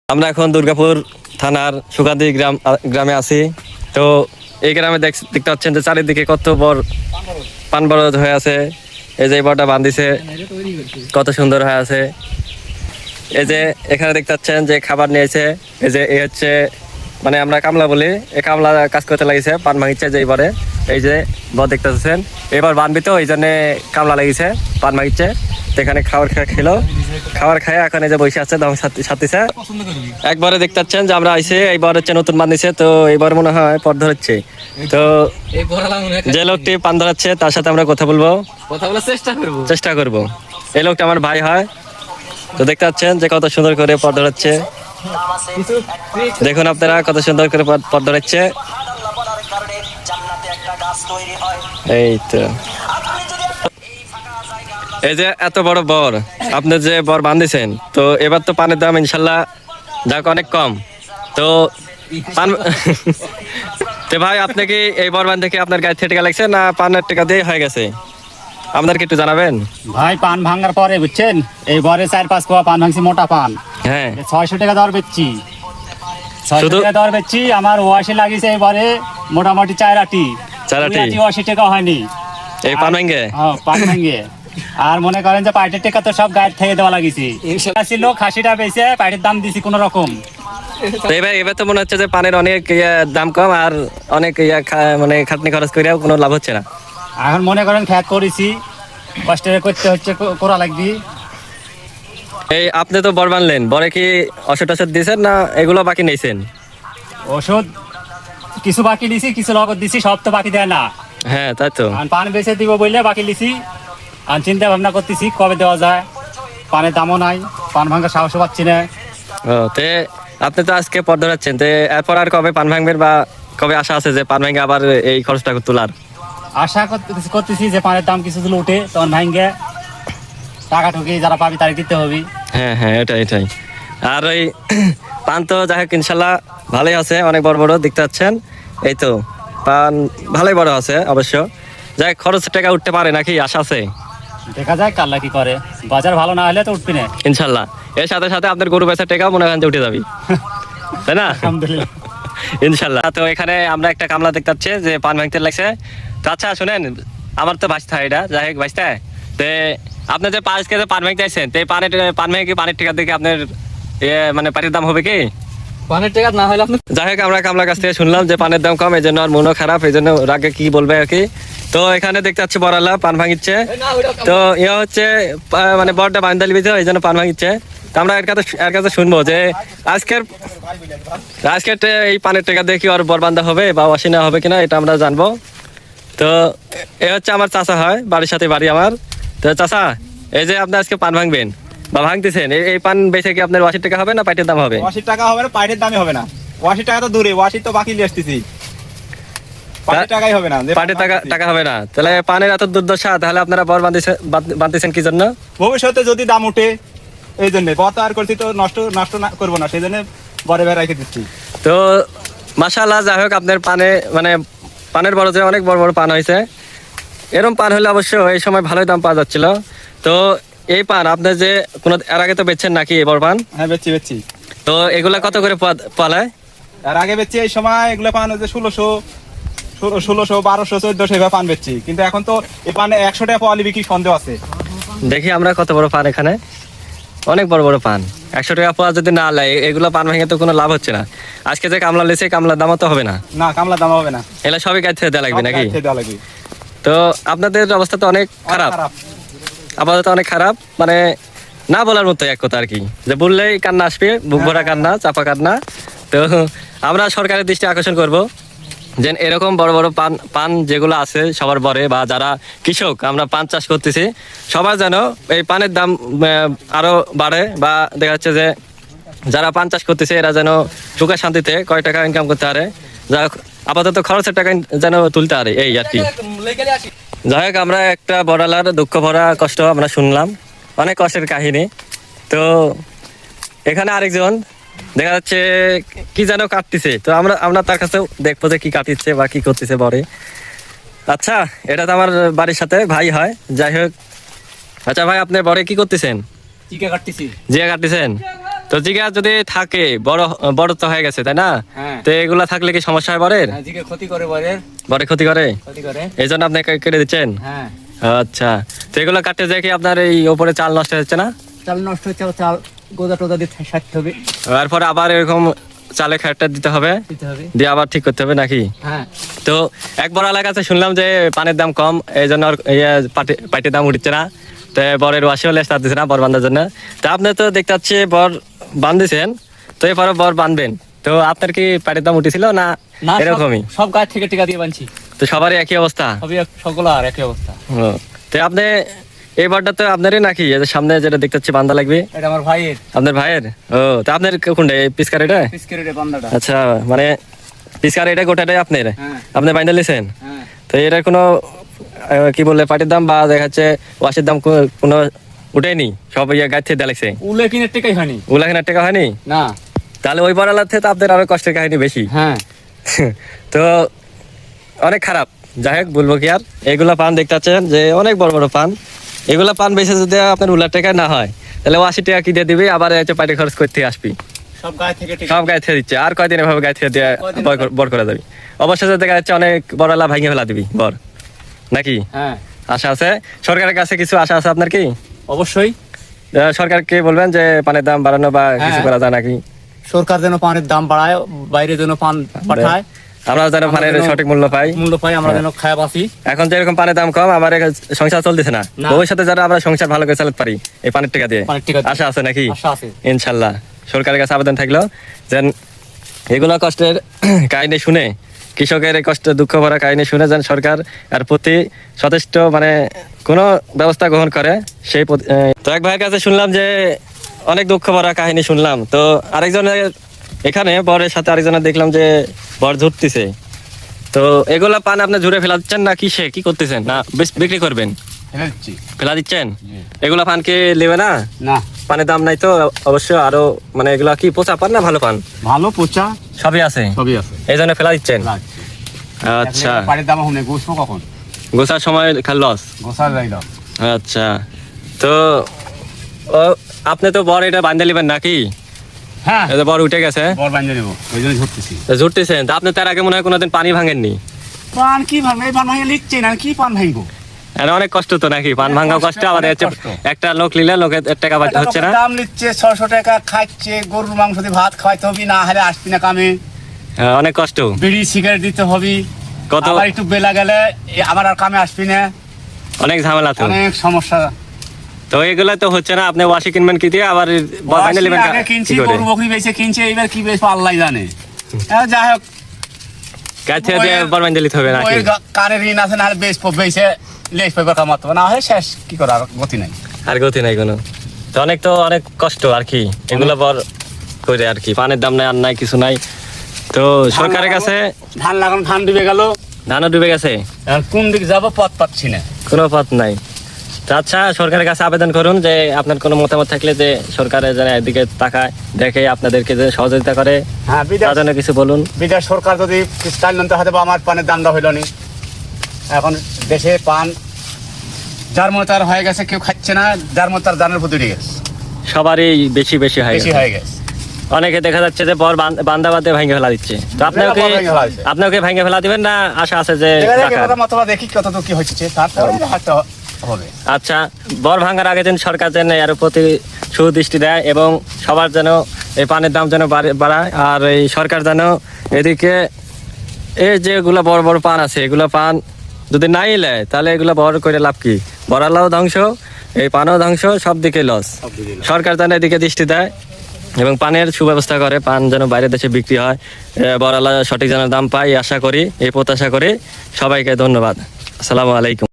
আমরা এখন দুর্গাপুর থানার সুকান্দি গ্রামে আছি। তো এই গ্রামে দেখতে পাচ্ছেন যে চারিদিকে কত বড় পান বরজ হয়ে আছে। এই যে বড়টা বান্ধিছে কত সুন্দর হয়ে আছে। এই যে এখানে দেখতে পাচ্ছেন যে খাবার নিয়েছে। এই যে এই হচ্ছে মানে আমরা কামলা বলি, এই কামলা কাজ করতে লাগিয়েছে পান ভাঙিচ্ছে যে এবারে। এই যে বর দেখতে পাচ্ছেন এবার বানবি, তো এই জন্য কামলা লাগিয়েছে পান ভাঙিচ্ছে। তো এখানে খাবার খেলো, খাবার খায় এখন এই যে বসে আছে দম সাথে একবারে দেখতে পাচ্ছেন যে আমরা আইসে এইবার হচ্ছে নতুন বান্ধিছে। তো এইবার মনে হয় পথ ধরাচ্ছে। তো যে লোকটি পান ধরাচ্ছে তার সাথে আমরা কথা বলবো, চেষ্টা করবো। এই লোকটা আমার ভাই হয়। তো দেখতে পাচ্ছেন যে কত সুন্দর করে পথ ধরাচ্ছে। দেখুন আপনারা কত সুন্দর করে পথ ধরাচ্ছে। এই তো এই যে এত বড় বর আপনি যে বর বান্ধিছেন, তো এবার তো পানের দাম ইনশাল্লাহ যাক অনেক কম। তো পান তো ভাই আপনি কি এই বর বান্ধে কি আপনার গায়ে থেকে লাগছে না পানের টাকা দিয়ে হয়ে গেছে? আপনার কি একটু জানাবেন ভাই? পান ভাঙার পরে বুঝছেন এই বরে 4-5 কোয়া পান ভাঙছি, মোটা পান। হ্যাঁ 600 টাকা দর বেচছি, 600 শুধু টাকা দর বেচছি। আমার ওয়াশে লাগিয়েছে এবারে মোটামুটি 4 আটি 80 টাকা হয়নি এই পান ভেঙে। হ্যাঁ পান ভাঙিয়ে। আর মনে করেন যে পাইটের টাকা তো সব গায়ের থেকে দেওয়া লাগিয়েছি। ছিল 80টা বেচে পাইটের দাম দিছি কোন রকম। তো এবার তো মনে হচ্ছে যে পানের অনেক দাম কম আর অনেক মানে খাটনি খরচ করে কোনো লাভ হচ্ছে না। এখন মনে করেন খ্যাত করেছি, কষ্ট করতে হচ্ছে, করা লাগবে। এই আপনি তো বর বানলেন, বরে কি ওষুধ টষুধ দিয়েছেন না এগুলো বাকি নিয়েছেন? ওষুধ কিছু বাকি দিছি, কিছু লগত দিছি, সব তো বাকি দেয় না। হ্যাঁ তাই তো। পান বেচে দিব বললে বাকি লিছি। আর চিন্তা ভাবনা করতেছি কবে দেওয়া যায়। পানের দামও নাই, পান ভাঙার সাহসও পাচ্ছি না। ও তে আপনি তো আজকে পথ ধরাচ্ছেন, তো এরপর আর কবে পান ভাঙবেন বা কবে আশা আছে যে পান ভাঙে আবার এই খরচটা তোলার? আশা করতেছি যে পানের দাম কিছু দিলে উঠে তখন ভাঙে টাকা ঠুকি যারা পাবি তারা দিতে হবে। হ্যাঁ হ্যাঁ এটাই। আর ওই পান তো যাই হোক ইনশাল্লাহ ভালোই আছে, অনেক বড় বড় দেখতে পাচ্ছেন। এই তো পান ভালোই বড় আছে অবশ্য। যাই খরচ টাকা উঠতে পারে নাকি আশা আছে? দেখা যায় কাল্লা কি করে, বাজার ভালো না হলে তো উঠবি না ইনশাল্লাহ। এর সাথে সাথে আপনার গরু বেচার টাকাও মনে হয় উঠে যাবি, তাই না? আলহামদুলিল্লাহ। ইনশাল্লাহ। তো এখানে আমরা একটা কামলা দেখতে পাচ্ছি যে পান ভাঙতে লাগছে। তো আচ্ছা শুনেন, আমার তো বাঁচতে হয় এটা, যাই হোক বাঁচতে হয়। তো আপনি যে 5 কেজি পান ভাঙতে আসছেন, তো পান ভেঙে কি পানির টাকা দেখে আপনার মানে পানির দাম হবে কি? পানের টাকা না হলে আপনি যাই হোক আমরা কামলার কাছ থেকে শুনলাম যে পানের দাম কম, এই জন্য আর মনও খারাপ, এই জন্য রাগে কি বলবে আর কি। তো এখানে দেখতে পাচ্ছি বড়ালা পান ভাঙিচ্ছে। তো ইয়ে হচ্ছে মানে বড়টা বান্ধালি বিধে এই জন্য পান ভাঙিচ্ছে। তো আমরা এর কাছে শুনবো যে আজকের এই পানের টাকা দিয়ে কি আর বরবান্ধা হবে বা অসিনা হবে কিনা, এটা আমরা জানবো। তো এ হচ্ছে আমার চাচা হয়, বাড়ির সাথে বাড়ি আমার। তো চাচা এই যে আপনি আজকে পান ভাঙবেন বা ভাঙতেছেন, এই পান বেচে কি আপনার 80 টাকা হবে না পাইটের দাম হবে? 80 টাকা হবে না, পাইটের দামই হবে না। 80 টাকা তো দূরে, 80 তো বাকি নিয়ে আসতেছি, পাইটের টাকাই হবে না। পাইটের টাকা হবে না, তাহলে পানের এত দুর্দশা, তাহলে আপনারা বর বাঁধতেছেন কি জন্য? ভবিষ্যতে যদি দাম উঠে এই জন্য বত আর করছি, তো নষ্ট না করবো না, সেই জন্য বড় বেড়া রেখে দিচ্ছি। তো মাশাআল্লাহ, যাই হোক আপনার পানের বড় যে অনেক বড় বড় পান হয়েছে। এরকম পান হলে অবশ্য এই সময় ভালোই দাম পাওয়া যাচ্ছিল। তো এই পান আপনার যে কোনো এর আগে তো বেচছেন নাকি বড় পান? হ্যাঁ বেচছি। তো এগুলা কত করে পালায়? আর আগে বেচছি এই সময় এগুলো পান হচ্ছে 1600, 1200, 1400 এভাবে পান বেচছি। কিন্তু এখন তো এই পানে 100 টাকা পাওয়ালি বিক্রি সন্দেহ আছে। দেখি আমরা কত বড় পান, এখানে অনেক বড় বড় পান। 100 টাকা পাওয়া যদি না লাই, এগুলো পান ভেঙে তো কোনো লাভ হচ্ছে না। আজকে যে কামলা লেছে, কামলার দামও তো হবে না। না কামলা দাম হবে না, এগুলো সবই গাছ থেকে দেওয়া লাগবে নাকি? দেওয়া লাগবে। তো আপনাদের অবস্থা তো অনেক খারাপ, আপাতত অনেক খারাপ, মানে না বলার মতো এক কথা আর কি। যে বললেই কান্না আসবে, বুক ভরা কান্না, চাপা কান্না। তো আমরা সরকারের দৃষ্টি আকর্ষণ করব যে এরকম বড় বড় পান যেগুলো আছে সবার বরে, বা যারা কৃষক আমরা পান চাষ করতেছি, সবার যেন এই পানের দাম আরো বাড়ে, বা দেখা যাচ্ছে যে যারা পান চাষ করতেছে এরা যেন সুখে শান্তিতে কয় টাকা ইনকাম করতে পারে, যা আপাতত খরচের টাকা যেন তুলতে পারে, এই আর কি। যাই হোক আমরা একটা বড়ালার দুঃখ ভরা কষ্ট আমরা শুনলাম, অনেক কষ্টের কাহিনী। তো এখানে আরেকজন দেখা যাচ্ছে কি যেন কাটতেছে। তো আমরা তার কাছে দেখবো যে কি কাটতেছে বা কি করতেছে বরে। আচ্ছা এটা তো আমার বাড়ির সাথে ভাই হয়, যাই হোক। আচ্ছা ভাই আপনি বরে কি করতেছেন? জিকা কাটতেছি। জিয়া কাটতেছেন? তো জিগা যদি থাকে বড় বড় তো হয়ে গেছে তাই না? হ্যাঁ। তো এগুলা থাকলে কি সমস্যা হয় বরের? এদিকে ক্ষতি করে বরের, বড় ক্ষতি করে, ক্ষতি করে। এই জন্য আপনি কেটে দিচ্ছেন? হ্যাঁ, আচ্ছা, তো এগুলো কাটতে যায় কি আপনার এই ওপরে চাল নষ্ট হচ্ছে না? চাল নষ্ট হচ্ছে, চাল গোদা টোদা দিয়ে সারতে হবে, তারপর আবার এরকম চালে খাটটা দিতে হবে, দিতে হবে। দিয়ে আবার ঠিক করতে হবে নাকি? হ্যাঁ, তো এক বড় এলাকাতে শুনলাম যে পানির দাম কম, এই জন্য পাটির দাম উঠছে না, তো বরের ওয়াশিও লেস দিচ্ছে না বর বান্ধার জন্য। তো আপনি তো দেখতে পাচ্ছি বর বান্ধিছেন, তো এরপরে বর বানবেন, তো আপনার কি পাটির দাম উঠেছিল না না এরকমই? সব গাছ থেকে টিকা দিয়ে বানছি, তো সবারই একই অবস্থা? সবই সকল আর একই অবস্থা। ও, তো আপনি এই বারটা তো আপনারই নাকি? এই যে সামনে যেটা দেখতে পাচ্ছি বান্ধা লাগবে, এটা আমার ভাইয়ের আপনার ভাইয়ের? ও, তো আপনার কোনটা পিসকার এটা? পিসকেরের বান্দাটা। আচ্ছা, মানে পিসকার এটা গোটাটাই আপনার? হ্যাঁ। আপনি বাইন্দা লিছেন? হ্যাঁ, তো এটা কোনো কি বললে পাটির দাম বা দেখা যাচ্ছে ওয়াশের দাম কোনো উঠেনি, সব ইয়ে গাছ থেকে দেখাচ্ছে? উলে কিনে টেকাই হয়নি উলাখানার টাকা হয়নি? না। তাহলে ওই বড়ালার থেকে তো আপনার আরো কষ্টের কাহিনী বেশি। হ্যাঁ, তো অনেক খারাপ, যাই হোক বলবো কি আর। এগুলা পান দেখতে পাচ্ছেন যে অনেক বড় বড় পান, এগুলা পান বেশি যদি আপনার উলার টাকা না হয় তাহলে 80 টাকা কি দিয়ে দিবি, আবার হচ্ছে পাটি খরচ করতে আসবি, সব গাছ থেকে টিকা। সব গায়ে থেকে দিচ্ছে। আর কয়দিন এভাবে গায়ে থেকে দিয়ে বর করে যাবি, অবশ্যই দেখা যাচ্ছে অনেক বড়লা ভাঙে ফেলা দিবি বর নাকি? হ্যাঁ, আশা আছে সরকারের কাছে, কিছু আশা আছে আপনার কি? অবশ্যই সরকারকে বলবেন যে পানের দাম বাড়ানো বা কিছু হ্যাঁ। করা যায় নাকি? সরকার যেন পানের দাম বাড়ায়, বাইরে যেন পান পাঠায়, আমরা যেন পানের যেন সঠিক মূল্য পাই। মূল্য পাই, আমরা যেন খায় বাঁচি। এখন যে এরকম পানের দাম কম, আমার সংসার চলতেছে না, না। ভবিষ্যতে যারা আমরা সংসার ভালো করে চালাতে পারি এই পানের টাকা দিয়ে, পানের টাকা দিয়ে। আশা আছে নাকি? আশা আছে। ইনশাল্লাহ সরকারের কাছে আবেদন থাকলো যেন এগুলো কষ্টের কাহিনী শুনে, কৃষকের এই কষ্ট দুঃখ ভরা কাহিনী শুনে যেন সরকার এর প্রতি যথেষ্ট মানে কোনো ব্যবস্থা গ্রহণ করে সেই তো এক ভাইয়ের কাছে শুনলাম যে অনেক দুঃখ ভরা কাহিনী শুনলাম। তো আরেকজনের এখানে বরের সাথে আরেকজনের দেখলাম যে বর ঝুটতেছে, তো এগুলা পান আপনি ঝুড়ে ফেলা দিচ্ছেন না কিসে কি করতেছেন, না বিক্রি করবেন? ফেলে দিচ্ছি। ফেলা দিচ্ছেন? এগুলা পান কি নেবে না? না, পানের দাম নাই তো অবশ্য আরো, মানে এগুলা কি পচা পান না ভালো পান? ভালো পোচা সবই আছে, সবই আছে। এই জন্য ফেলা দিচ্ছেন? রাখছি। আচ্ছা, এখন পাটির দাম হনে গোসবো কখন? গোছার সময় খালি লস। গোসা যাইল। আচ্ছা, তো আপনি তো বর এটা বান্ধে নেবেন নাকি? হ্যাঁ, এই যে বর উঠে গেছে, বর বানিয়ে নেবো, ওই জন্য ঝুটতেছি। তো ঝুটতেছেন, তা আপনি তার আগে মনে হয় কোনোদিন পানি ভাঙেননি? পান কি ভাঙবে? এই পান ভাঙে লিখছে না, কি পান ভাঙবো? আর অনেক কষ্ট তো নাকি পান ভাঙা কষ্ট, কষ্ট, আবার অনেক হচ্ছে কষ্ট। একটা লোক নিলে লোকের টাকা হচ্ছে না। দাম নিচ্ছে 600 টাকা, খাচ্ছে গরুর মাংস দিয়ে ভাত খাওয়াইতে হবে, না হলে আসবি না কামে। অনেক কষ্ট। বিড়ি সিগারেট দিতে হবে, কত আবার একটু বেলা গেলে আমার আর কামে আসবি না, অনেক ঝামেলা তো। অনেক সমস্যা। তো এগুলো তো হচ্ছে না, আপনি ওয়াশি কিনবেন কি দিয়ে, আবার বর বানিয়ে নেবেন আগে কিনছি, কি করে? গরু বকরি বেচে কিনছে, এবার কি বেচবো আল্লাহ জানে। যাই হোক, গাছে দিয়ে বর বানিয়ে নিতে হবে নাকি? ওই কানের ঋণ আছে, না হলে বেচবো, বেচে লেস পেপার কামাতে হবে, না হয় শেষ, কি করার গতি নাই। আর গতি নাই কোনো। তো অনেক কষ্ট আর কি, এগুলো বর করে আর কি, পানের দাম নাই আর নাই কিছু নাই। তো সরকারের কাছে ধান লাগানো, ধান ডুবে গেল, ধানও ডুবে গেছে, এখন কোন দিক যাবো পথ পাচ্ছি না। কোনো পথ নাই। তো আচ্ছা, সরকারের কাছে আবেদন করুন যে আপনার কোনো মতামত থাকলে যে সরকারের যেন এদিকে তাকায়, দেখে আপনাদেরকে যে সহযোগিতা করে, হ্যাঁ, তার জন্য কিছু বলুন। বিদেশ সরকার যদি স্টাইল নিতে হয়তো বা আমার পানের দামটা হইল নি। এখন দেশে পান যার মতো তার হয়ে গেছে, কেউ খাচ্ছে না, যার মতো তার দানের প্রতি গেছে, সবারই বেশি বেশি হয়, বেশি হয়ে গেছে। অনেকে দেখা যাচ্ছে যে বর বান্দা বাদে ভেঙে ফেলা দিচ্ছে। তো আপনাকে বর ভেঙে ফেলা দিচ্ছে। আপনাকে ভেঙে ফেলা দিবেন না আশা আছে যে রাখার? মতবা দেখি কতদূর কি হচ্ছে, তারপরে হয়তো হবে। আচ্ছা, বর ভাঙার আগে যেন সরকার যেন এর প্রতি সুদৃষ্টি দেয় এবং সবার যেন এই পানের দাম যেন বাড়ায়, আর এই সরকার যেন এদিকে এই যেগুলো বড় বড় পান আছে এগুলো পান যদি নাই নেয় তাহলে এগুলো বড় করে লাভ কি? বড়ালাও ধ্বংস, এই পানও ধ্বংস, সব দিকে লস। সরকার যেন এদিকে দৃষ্টি দেয় এবং পানের সুব্যবস্থা করে, পান যেন বাইরের দেশে বিক্রি হয়, বড়ালা সঠিক যেন দাম পায়, আশা করি, এই প্রত্যাশা করি। সবাইকে ধন্যবাদ। আসসালামু আলাইকুম।